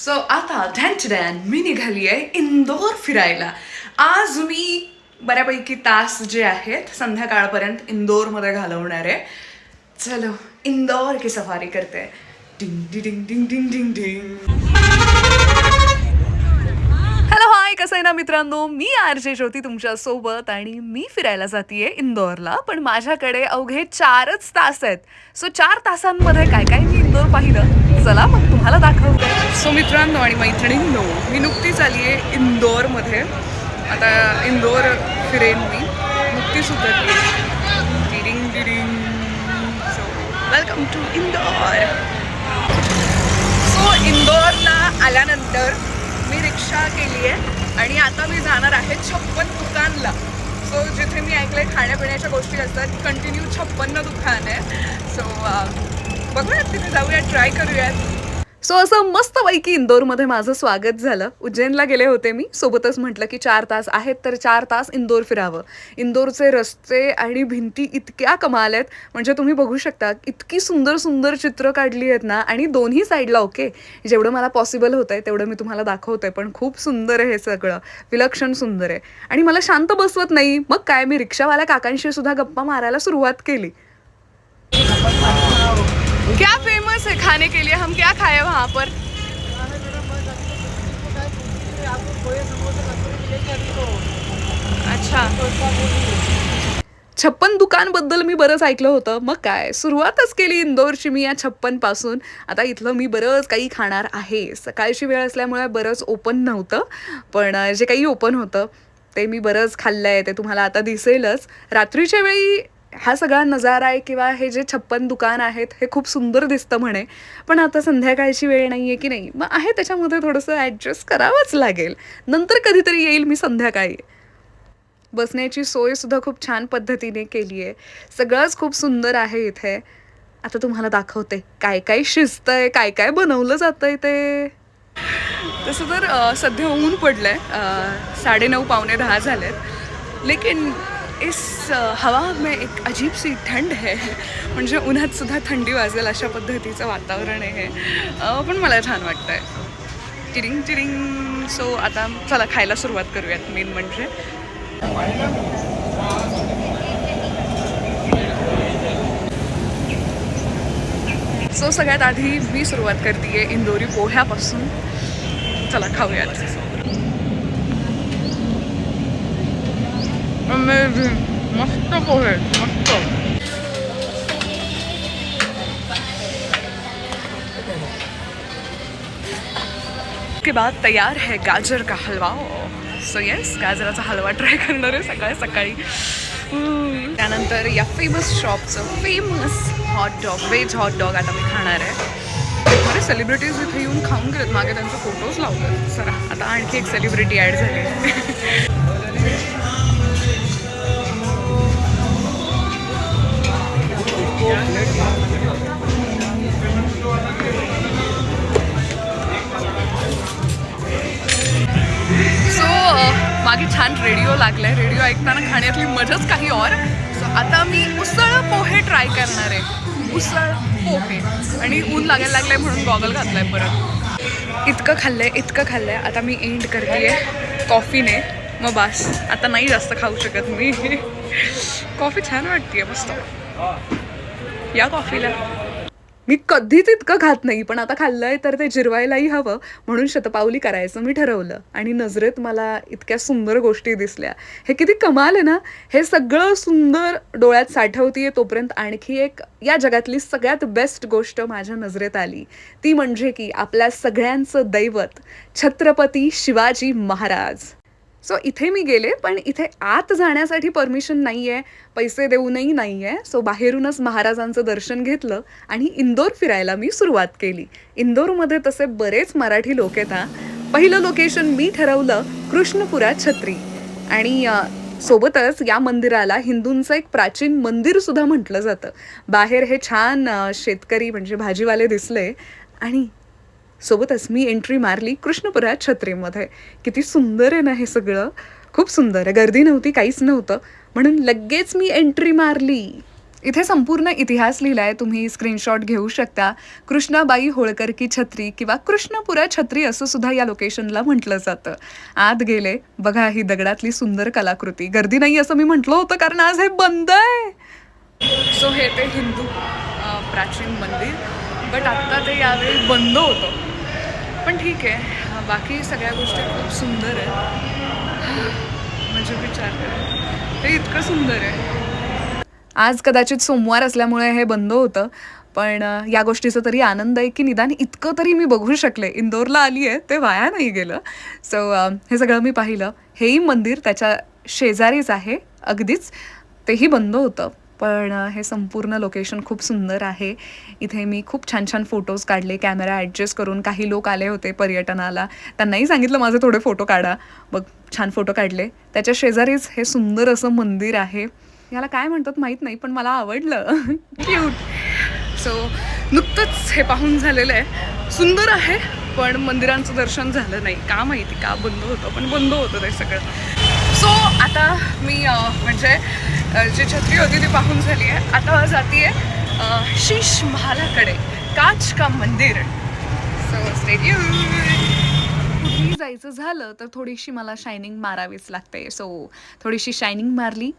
So आता ढॅन मी निघाली आहे इंदोर फिरायला. आज मी बऱ्यापैकी तास जे आहेत संध्याकाळपर्यंत इंदोरमध्ये घालवणार आहे. चलो इंदौर की सफारी करते हैं. डिंग डिंग डिंग डिंग डिंग डिंग. हॅलो हाय, कसं आहे ना मित्रांनो, मी आरजे ज्योती तुमच्या सोबत आणि मी फिरायला जातीये इंदोरला. पण माझ्याकडे अवघे 4च तास आहेत. सो 4 तासांमध्ये काय काय मी इंदोर पाहिलं, चला मग तुम्हाला दाखवते. सो मित्रांनो आणि मैत्रिणींनो, मी नुकतीच आली आहे इंदोरमध्ये. आता इंदोर फिरेन मी, नुकतीच उतरली. डिडिंग डिडिंग. So welcome to Indore. So इंदोरला आल्यानंतर मी रिक्षा केली आहे आणि आता मी जाणार आहे 56 दुकानला. सो जिथे मी ऐकलंय खाण्यापिण्याच्या गोष्टी असतात, कंटिन्यू 56 दुकान आहे. सो बघूयात, तिथे जाऊयात, ट्राय करूयात. सो असं मस्तपैकी इंदोरमध्ये माझं स्वागत झालं. उज्जैनला गेले होते मी, सोबतच म्हटलं की 4 तास आहेत तर 4 तास इंदोर फिरावं. इंदोरचे रस्ते आणि भिंती इतक्या कमाल आहेत, म्हणजे तुम्ही बघू शकता इतकी सुंदर सुंदर चित्र काढली आहेत ना. आणि दोन्ही साईडला ओके, जेवढं मला पॉसिबल होतं आहे तेवढं मी तुम्हाला दाखवते. पण खूप सुंदर आहे हे सगळं, विलक्षण सुंदर आहे. आणि मला शांत बसवत नाही, मग काय, मी रिक्षावाल्या काकांशी सुद्धा गप्पा मारायला सुरुवात केली. क्या फेमस है खाने के लिए, हम क्या खाए वहाँ पर? अच्छा, 56 दुकानबद्दल मी बरंच ऐकलं होतं. मग काय, सुरुवातच केली इंदोरची मी या 56 पासून. आता इथलं मी बरंच काही खाणार आहे. सकाळची वेळ असल्यामुळे बरंच ओपन नव्हतं, पण जे काही ओपन होतं ते मी बरंच खाल्लं आहे, ते तुम्हाला आता दिसेलच. रात्रीच्या वेळी हा सगळा नजारा आहे किंवा हे जे 56 दुकान आहेत हे खूप सुंदर दिसतं म्हणे. पण आता संध्याकाळची वेळ नाही आहे की नाही, मग आहे त्याच्यामध्ये थोडंसं ॲडजस्ट करावंच लागेल. नंतर कधीतरी येईल मी संध्याकाळी. बसण्याची सोयसुद्धा खूप छान पद्धतीने केली आहे. सगळंच खूप सुंदर आहे इथे. आता तुम्हाला दाखवते काय काय शिजतंय, काय काय बनवलं जातंय ते. तसं तर सध्या ऊन पडलं आहे, 9:30 पावणे 10 झालेत. लेकिन इस हवा में एक अजीब सी ठंड है, म्हणजे उन्हात सुद्धा थंडी वाजेल अशा पद्धतीचं वातावरण आहे. पण मला छान वाटतं आहे. टिरिंग टिरिंग. सो आता चला खायला सुरुवात करूयात. मेन म्हणजे सो सगळ्यात आधी मी सुरुवात करते आहे इंदोरी पोह्यापासून. चला खाऊयात. मस्त पोहे, मस्त. के बाद तैयार है गाजर का हलवा. सो येस, गाजराचा हलवा ट्राय करणार आहे सकाळी सकाळी. त्यानंतर या फेमस शॉपचं फेमस हॉटडॉग, व्हेज हॉटडॉग आता मी खाणार आहे. बरे सेलिब्रिटीज इथे येऊन खाऊन गेलेत, मागे त्यांचे फोटोज लावले. सर आता आणखी एक सेलिब्रिटी ॲड झाली. मागे छान रेडिओ लागलाय, रेडिओ ऐकताना खाण्यातली मजाच काही और. सो आता मी उसळ पोहे ट्राय करणार आहे. उसळ पोहे. आणि ऊन लागायला लागलंय म्हणून गॉगल घातलाय परत. इतकं खाल्लंय आता मी एंड करते कॉफीने. मग बास, आता नाही जास्त खाऊ शकत मी. कॉफी छान वाटतेय, मस्त. या कॉफीला मी कधीच इतकं खात नाही, पण आता खाल्लंय तर ते जिरवायलाही हवं, म्हणून शतपावली करायचं मी ठरवलं. आणि नजरेत मला इतक्या सुंदर गोष्टी दिसल्या. हे किती कमाल आहे ना. हे सगळं सुंदर डोळ्यात साठवतीये तोपर्यंत आणखी एक या जगातली सगळ्यात बेस्ट गोष्ट माझ्या नजरेत आली. ती म्हणजे की आपल्या सगळ्यांचं दैवत छत्रपती शिवाजी महाराज. सो इथे मी गेले, पण इथे आत जाण्यासाठी परमिशन नाही आहे, पैसे देऊनही नाही आहे. सो बाहेरूनच महाराजांचं दर्शन घेतलं आणि इंदोर फिरायला मी सुरुवात केली. इंदोरमध्ये तसे बरेच मराठी लोक आहेत. पहिलं लोकेशन मी ठरवलं कृष्णपुरा छत्री. आणि सोबतच या मंदिराला हिंदूंचं एक प्राचीन मंदिरसुद्धा म्हटलं जातं. बाहेर हे छान शेतकरी म्हणजे भाजीवाले दिसले आणि सोबतच मी एंट्री मारली कृष्णपुरा छत्रीमध्ये. किती सुंदर आहे ना हे सगळं, खूप सुंदर आहे. गर्दी नव्हती, काहीच नव्हतं, म्हणून लगेच मी एंट्री मारली. इथे संपूर्ण इतिहास लिहिलाय, तुम्ही स्क्रीनशॉट घेऊ शकता. कृष्णाबाई होळकर की छत्री किंवा कृष्णपुरा छत्री असं सुद्धा या लोकेशनला म्हटलं जातं. आत गेले, बघा ही दगडातली सुंदर कलाकृती. गर्दी नाही असं मी म्हटलं होतं कारण आज हे बंद आहे. सो हे ते हिंदू प्राचीन मंदिर, बट आत्ता ते यावेळी बंद होतं. पण ठीक आहे, बाकी सगळ्या गोष्टी खूप सुंदर आहे. म्हणजे विचार करा, ते इतकं सुंदर आहे. आज कदाचित सोमवार असल्यामुळे हे बंद होतं, पण या गोष्टीचा तरी आनंद आहे की निदान इतकं तरी मी बघू शकले. इंदोरला आली आहे ते वाया नाही गेलं. सो हे सगळं मी पाहिलं. हेही मंदिर त्याच्या शेजारीच आहे अगदीच, तेही बंद होतं. पण हे संपूर्ण लोकेशन खूप सुंदर आहे. इथे मी खूप छान छान फोटोज काढले कॅमेरा ॲडजस्ट करून. काही लोक आले होते पर्यटनाला, त्यांनाही सांगितलं माझे थोडे फोटो काढा. मग छान फोटो काढले. त्याच्या शेजारीच हे सुंदर असं मंदिर आहे. याला काय म्हणतात माहीत नाही, पण मला आवडलं. क्यूट. सो नुकतंच हे पाहून झालेलं आहे. सुंदर आहे, पण मंदिरांचं दर्शन झालं नाही. का माहिती का बंद होतं, पण बंद होतं ते सगळं. सो आता मी म्हणजे जी छत्री होती ती पाहून झाली आहे. आता जाते आहे शीश महालाकडे, काच का मंदिर. So stay tuned. कुठेही जायचं झालं तर थोडीशी मला शायनिंग मारावीच लागते. सो थोडीशी शायनिंग मारली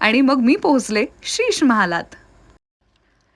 आणि मग मी पोहोचले शीश महालात.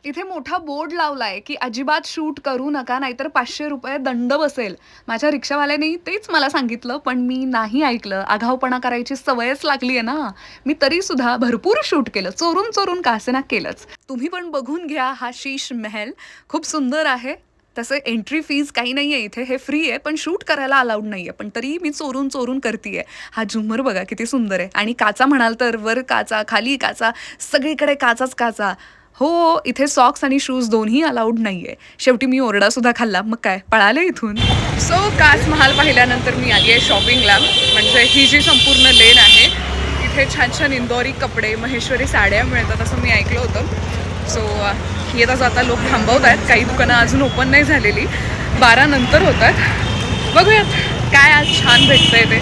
इथे मोठा बोर्ड लावलाय की अजिबात शूट करू नका, नाहीतर 500 रुपये दंड बसेल. माझ्या रिक्षावाल्याने तेच मला सांगितलं, पण मी नाही ऐकलं. आगाऊपणा करायची सवयच लागली आहे ना. मी तरी सुद्धा भरपूर शूट केलं, चोरून चोरून का असेना केलंच. तुम्ही पण बघून घ्या हा शीश महल, खूप सुंदर आहे. तसं एंट्री फीज काही नाही आहे इथे, हे फ्री आहे, पण शूट करायला अलाउड नाही आहे. पण तरी मी चोरून चोरून करते. हा झुमर बघा किती सुंदर आहे. आणि काचा म्हणाल तर वर काचा, खाली काचा, सगळीकडे काचाच काचा. हो, इथे सॉक्स आणि शूज दोन्ही अलाउड नाही आहे. शेवटी मी ओरडासुद्धा खाल्ला, मग काय पळाले इथून. सो काच महाल पाहिल्यानंतर मी आली आहे शॉपिंगला. म्हणजे ही जी संपूर्ण लेन आहे, इथे छान छान इंदोरी कपडे, महेश्वरी साड्या मिळतात असं मी ऐकलं होतं. सो येता जाता लोक थांबवत आहेत. काही दुकानं अजून ओपन नाही झालेली, 12 नंतर होतात. बघूयात काय आज छान भेटतंय ते.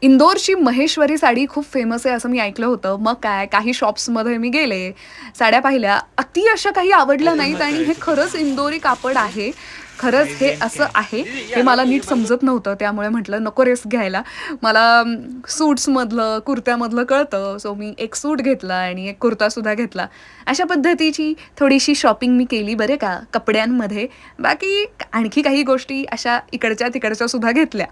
इंदोरची महेश्वरी साडी खूप फेमस आहे असं मी ऐकलं होतं. मग काय, काही शॉप्समध्ये मी गेले, साड्या पाहिल्या, अति अशा काही आवडल्या नाहीत. आणि हे खरंच इंदोरी कापड आहे, खरंच हे असं आहे हे मला नीट समजत नव्हतं. त्यामुळे म्हटलं नको रिस्क घ्यायला. मला सूट्समधलं कुर्त्यामधलं कळतं. सो मी एक सूट घेतला आणि एक कुर्तासुद्धा घेतला. अशा पद्धतीची थोडीशी शॉपिंग मी केली बरे का कपड्यांमध्ये. बाकी आणखी काही गोष्टी अशा इकडच्या तिकडच्या सुद्धा घेतल्या.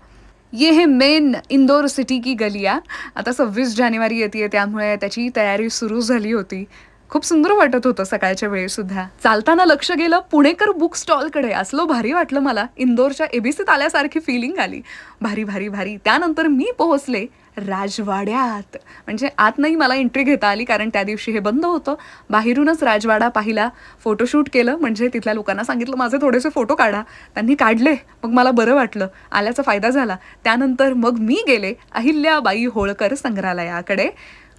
ये है मेन इंदोर सिटी की गलिया. आता 26 जानेवारी येते, त्यामुळे त्याची तयारी सुरू झाली होती. खूप सुंदर वाटत होतं सकाळच्या वेळेसुद्धा. चालताना लक्ष गेलं पुणेकर बुक स्टॉलकडे. असलं भारी वाटलं मला, इंदोरच्या एबीसीत आल्यासारखी फिलिंग आली. भारी भारी भारी. त्यानंतर मी पोहोचले राजवाड्यात. म्हणजे आत नाही मला एंट्री घेता आली कारण त्या दिवशी हे बंद होतं. बाहेरूनच राजवाडा पाहिला, फोटोशूट केलं. म्हणजे तिथल्या लोकांना सांगितलं माझे थोडेसे फोटो काढा, त्यांनी काढले. मग मला बरं वाटलं, आल्याचा फायदा झाला. त्यानंतर मग मी गेले अहिल्याबाई होळकर संग्रहालयाकडे.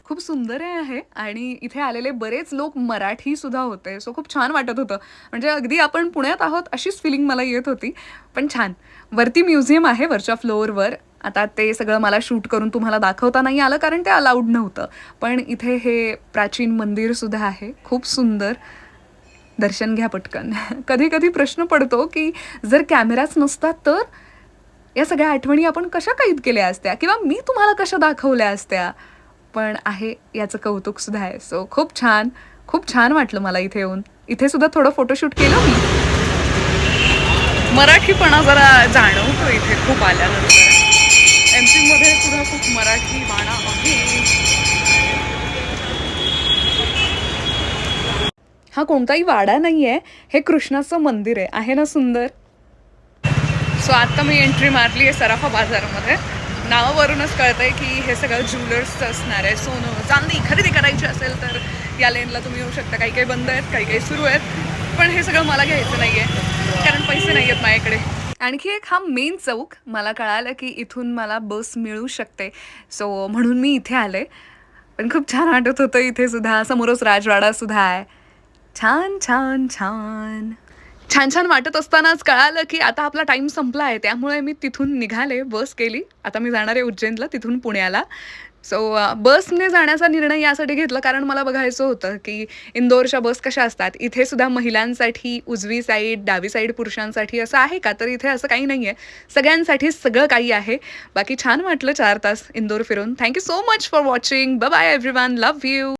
खूप सुंदर आहे आणि इथे आलेले बरेच लोक मराठी सुद्धा होते. सो खूप छान वाटत होतं. म्हणजे अगदी आपण पुण्यात आहोत अशीच फिलिंग मला येत होती. पण छान. वरती म्युझियम आहे वरच्या फ्लोअरवर. आता ते सगळं मला शूट करून तुम्हाला दाखवता नाही आलं कारण ते अलाउड नव्हतं. पण इथे हे प्राचीन मंदिरसुद्धा आहे, खूप सुंदर. दर्शन घ्या पटकन. कधी कधी प्रश्न पडतो की जर कॅमेराच नसता तर या सगळ्या आठवणी आपण कशा कैद केल्या असत्या किंवा मी तुम्हाला कशा दाखवल्या असत्या. पण आहे याचं कौतुकसुद्धा आहे. सो खूप छान वाटलं मला इथे येऊन. इथे सुद्धा थोडं फोटोशूट केलं मी. मराठीपणा जरा जाणवतो इथे खूप आल्यानंतर. MP मध्ये सुद्धा खूप मराठी बाणा आहे. हा कोणताही वाडा नाही आहे, हे कृष्णाचं मंदिर आहे. आहे ना सुंदर. सो आता मी एंट्री मारली आहे सराफा बाजारामध्ये. नावावरूनच कळतं आहे की हे सगळं ज्वेलर्सचं असणार आहे. सोनं चांदी खरेदी करायची असेल तर या लेनला तुम्ही येऊ शकता. काही काही बंद आहेत, काही काही सुरू आहेत. पण हे सगळं मला घ्यायचं नाही आहे कारण पैसे नाही आहेत माझ्याकडे. आणखी एक हा मेन चौक. मला कळालं की इथून मला बस मिळू शकते. सो म्हणून मी इथे आले. पण खूप छान वाटत होतं इथे सुद्धा. समोरच राजवाडासुद्धा आहे. छान छान छान छान छान वाटत असतानाच कळालं की आता आपला टाईम संपला आहे. त्यामुळे मी तिथून निघाले, बस केली. आता मी जाणार आहे उज्जैनला, तिथून पुण्याला. सो बसने जाण्याचा निर्णय यासाठी घेतला कारण मला बघायचं होतं की इंदोरच्या बस कशा असतात. इथे सुद्धा महिलांसाठी उजवी साईड, डावी साईड पुरुषांसाठी असं आहे का? तर इथे असं काही नाही आहे. सगळ्यांसाठीच सगळं काही आहे. बाकी छान वाटलं 4 तास इंदोर फिरून. Thank you so much for watching. Bye bye everyone. Love you.